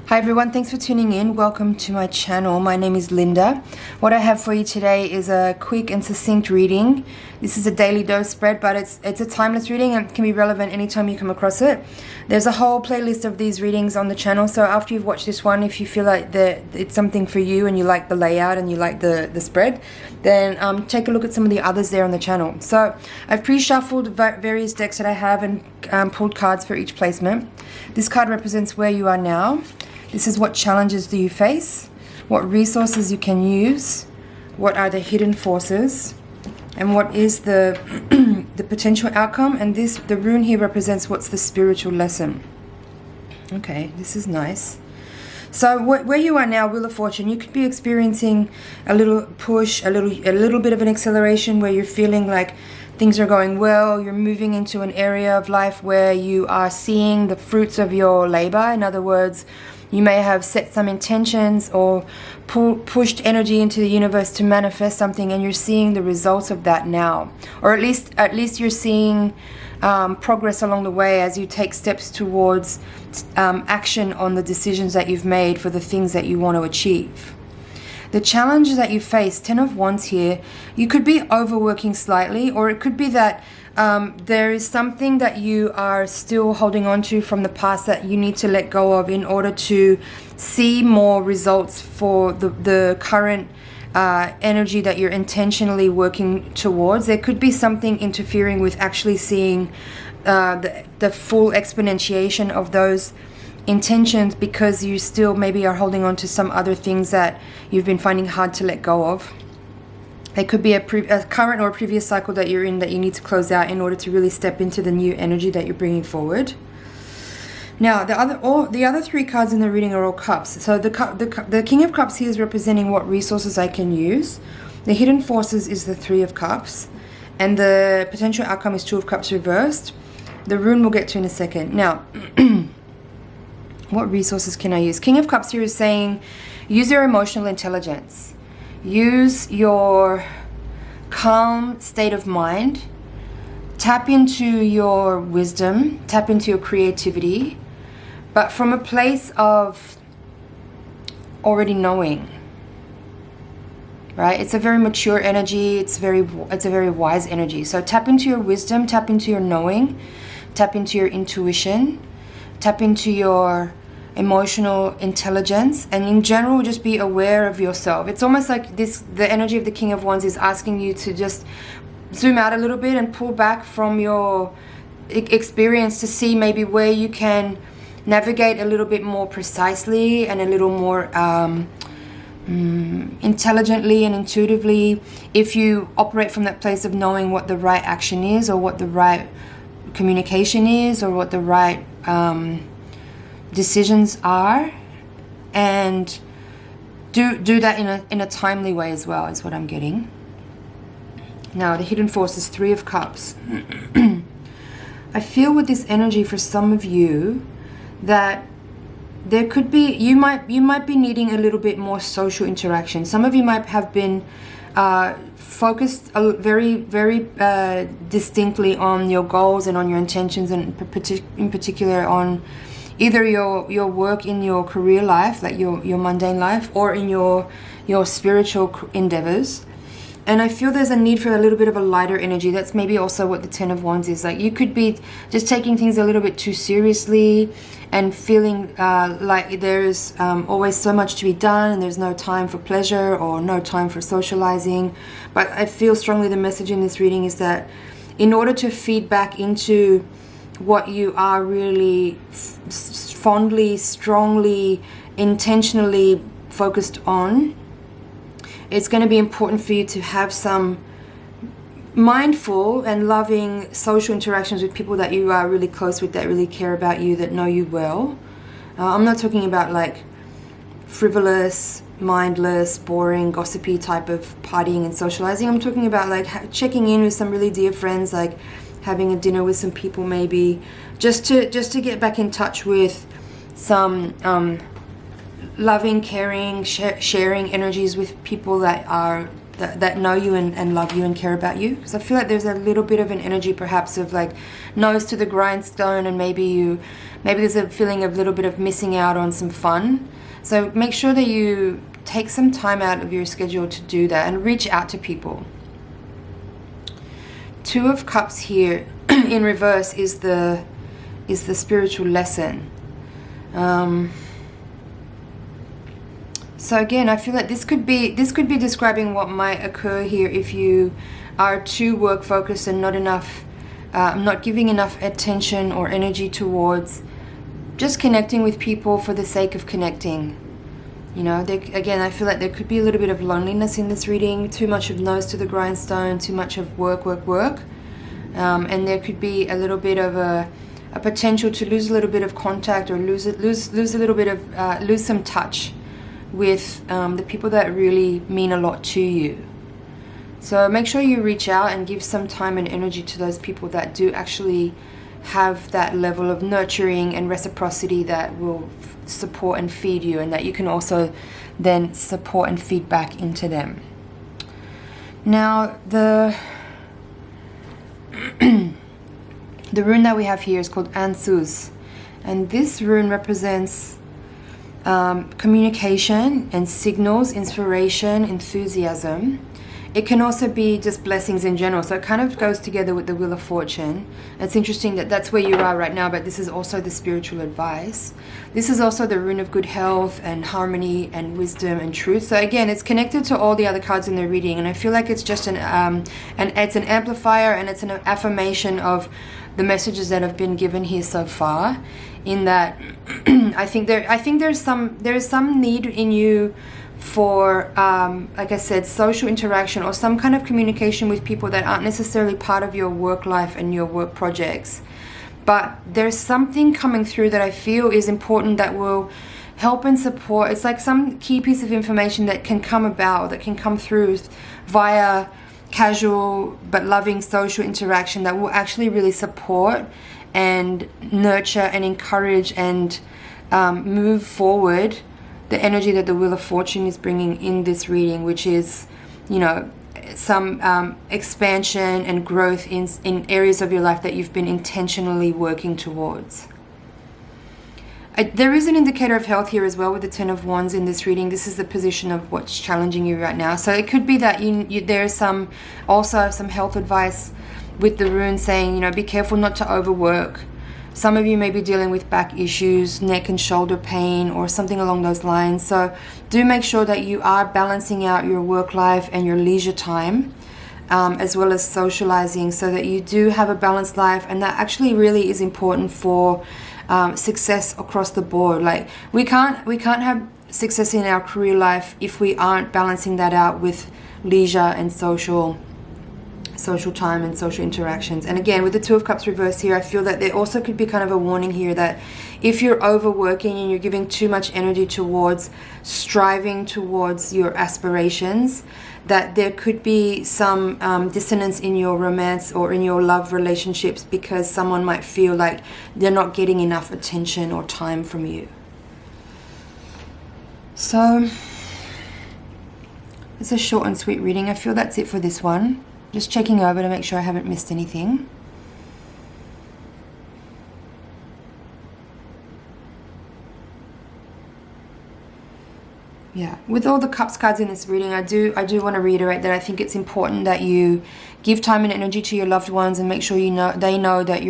Hi everyone, thanks for tuning in. Welcome to my channel. My name is Linda. What I have for you today is a quick and succinct reading. This is a daily dose spread, but it's a timeless reading and can be relevant anytime you come across it. There's a whole playlist of these readings on the channel, so after you've watched this one, if you feel like it's something for you and you like the layout and you like the spread, then take a look at some of the others there on the channel. So I've pre-shuffled various decks that I have and pulled cards for each placement. This card represents where you are now. This is what challenges do you face, what resources you can use, what are the hidden forces, and what is the the potential outcome. And the rune here represents what's the spiritual lesson. Okay, this is nice. So where you are now, Wheel of Fortune, you could be experiencing a little push, a little bit of an acceleration where you're feeling like things are going well. You're moving into an area of life where you are seeing the fruits of your labor. In other words, you may have set some intentions or pushed energy into the universe to manifest something, and you're seeing the results of that now. Or at least you're seeing progress along the way as you take steps towards action on the decisions that you've made for the things that you want to achieve. The challenges that you face, 10 of Wands here, you could be overworking slightly, or it could be that there is something that you are still holding on to from the past that you need to let go of in order to see more results for the current energy that you're intentionally working towards. There could be something interfering with actually seeing the full exponentiation of those intentions, because you still maybe are holding on to some other things that you've been finding hard to let go of. There could be a current or a previous cycle that you're in that you need to close out in order to really step into the new energy that you're bringing forward. Now, the other three cards in the reading are all cups. So the King of Cups here is representing what resources I can use. The hidden forces is the Three of Cups, and the potential outcome is Two of Cups reversed. The rune we'll get to in a second. Now, what resources can I use? King of Cups here is saying use your emotional intelligence. Use your calm state of mind. Tap into your wisdom. Tap into your creativity. But from a place of already knowing. Right? It's a very mature energy. It's a very wise energy. So tap into your wisdom. Tap into your knowing. Tap into your intuition. Tap into your emotional intelligence, and in general just be aware of yourself. It's almost like the energy of the King of Wands is asking you to just zoom out a little bit and pull back from your experience to see maybe where you can navigate a little bit more precisely and a little more intelligently and intuitively, if you operate from that place of knowing what the right action is, or what the right communication is, or what the right decisions are, and do that in a timely way as well, is what I'm getting. Now, the hidden force is Three of Cups. I feel with this energy for some of you that there could be, you might be needing a little bit more social interaction. Some of you might have been focused very distinctly on your goals and on your intentions, and in particular on either your work in your career life, like your mundane life, or in your spiritual endeavors. And I feel there's a need for a little bit of a lighter energy. That's maybe also what the 10 of Wands is. Like, you could be just taking things a little bit too seriously and feeling like there's always so much to be done and there's no time for pleasure or no time for socializing. But I feel strongly the message in this reading is that in order to feed back into what you are really fondly, strongly, intentionally focused on, it's going to be important for you to have some mindful and loving social interactions with people that you are really close with, that really care about you, that know you well. I'm not talking about like frivolous, mindless, boring, gossipy type of partying and socializing. I'm talking about like checking in with some really dear friends, like having a dinner with some people, maybe just to get back in touch with some loving, caring, sharing energies with people that are that know you and love you and care about you. Because I feel like there's a little bit of an energy perhaps of like nose to the grindstone, and maybe there's a feeling of a little bit of missing out on some fun. So make sure that you take some time out of your schedule to do that and reach out to people. Two of Cups here in reverse is the spiritual lesson. So again, I feel like this could be describing what might occur here if you are too work focused and not giving enough attention or energy towards just connecting with people for the sake of connecting. You know, again, I feel like there could be a little bit of loneliness in this reading, too much of nose to the grindstone, too much of work. And there could be a little bit of a potential to lose a little bit of contact, or lose some touch with the people that really mean a lot to you. So make sure you reach out and give some time and energy to those people that do actually have that level of nurturing and reciprocity that will support and feed you, and that you can also then support and feed back into them. Now the rune that we have here is called Ansuz, and this rune represents communication and signals, inspiration, enthusiasm. It can also be just blessings in general, so it kind of goes together with the Wheel of Fortune. It's interesting that that's where you are right now, but this is also the spiritual advice. This is also the rune of good health and harmony and wisdom and truth. So again, it's connected to all the other cards in the reading, and I feel like it's just an amplifier, and it's an affirmation of the messages that have been given here so far. In that, I think there's some need in you for, like I said, social interaction or some kind of communication with people that aren't necessarily part of your work life and your work projects. But there's something coming through that I feel is important, that will help and support. It's like some key piece of information that can come about, that can come through via casual but loving social interaction, that will actually really support and nurture and encourage and move forward the energy that the Wheel of Fortune is bringing in this reading, which is, you know, some expansion and growth in areas of your life that you've been intentionally working towards. There is an indicator of health here as well with the Ten of Wands in this reading. This is the position of what's challenging you right now. So it could be that there's also some health advice with the rune saying, you know, be careful not to overwork. Some of you may be dealing with back issues, neck and shoulder pain, or something along those lines. So do make sure that you are balancing out your work life and your leisure time, as well as socializing, so that you do have a balanced life. And that actually really is important for success across the board. Like we can't have success in our career life if we aren't balancing that out with leisure and social time and social interactions. And again, with the Two of Cups reversed here, I feel that there also could be kind of a warning here that if you're overworking and you're giving too much energy towards striving towards your aspirations, that there could be some dissonance in your romance or in your love relationships, because someone might feel like they're not getting enough attention or time from you. So it's a short and sweet reading. I feel that's it for this one. Just checking over to make sure I haven't missed anything. Yeah, with all the Cups cards in this reading, I do want to reiterate that I think it's important that you give time and energy to your loved ones, and make sure they know that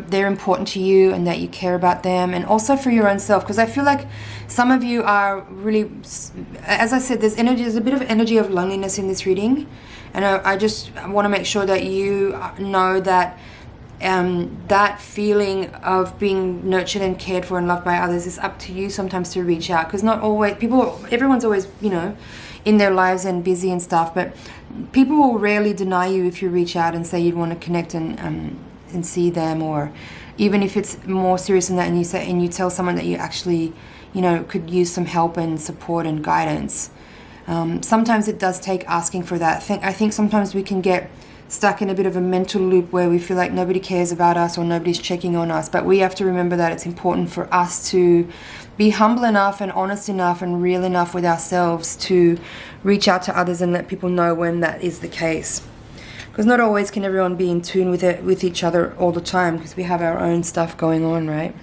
they're important to you and that you care about them, and also for your own self. Because I feel like some of you are really, as I said, there's a bit of energy of loneliness in this reading, and I just want to make sure that you know that that feeling of being nurtured and cared for and loved by others is up to you sometimes to reach out, because not always everyone's always, you know, in their lives and busy and stuff, but people will rarely deny you if you reach out and say you'd want to connect and see them, or even if it's more serious than that, and you tell someone that you actually, you know, could use some help and support and guidance. Sometimes it does take asking for that. I think sometimes we can get stuck in a bit of a mental loop where we feel like nobody cares about us or nobody's checking on us. But we have to remember that it's important for us to be humble enough and honest enough and real enough with ourselves to reach out to others and let people know when that is the case. Because not always can everyone be in tune with each other all the time, because we have our own stuff going on, right?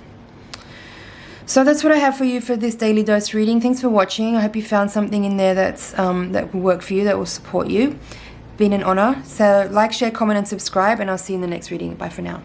So that's what I have for you for this daily dose reading. Thanks for watching. I hope you found something in there that will work for you, that will support you. Been an honor. So like, share, comment, and subscribe, and I'll see you in the next reading. Bye for now.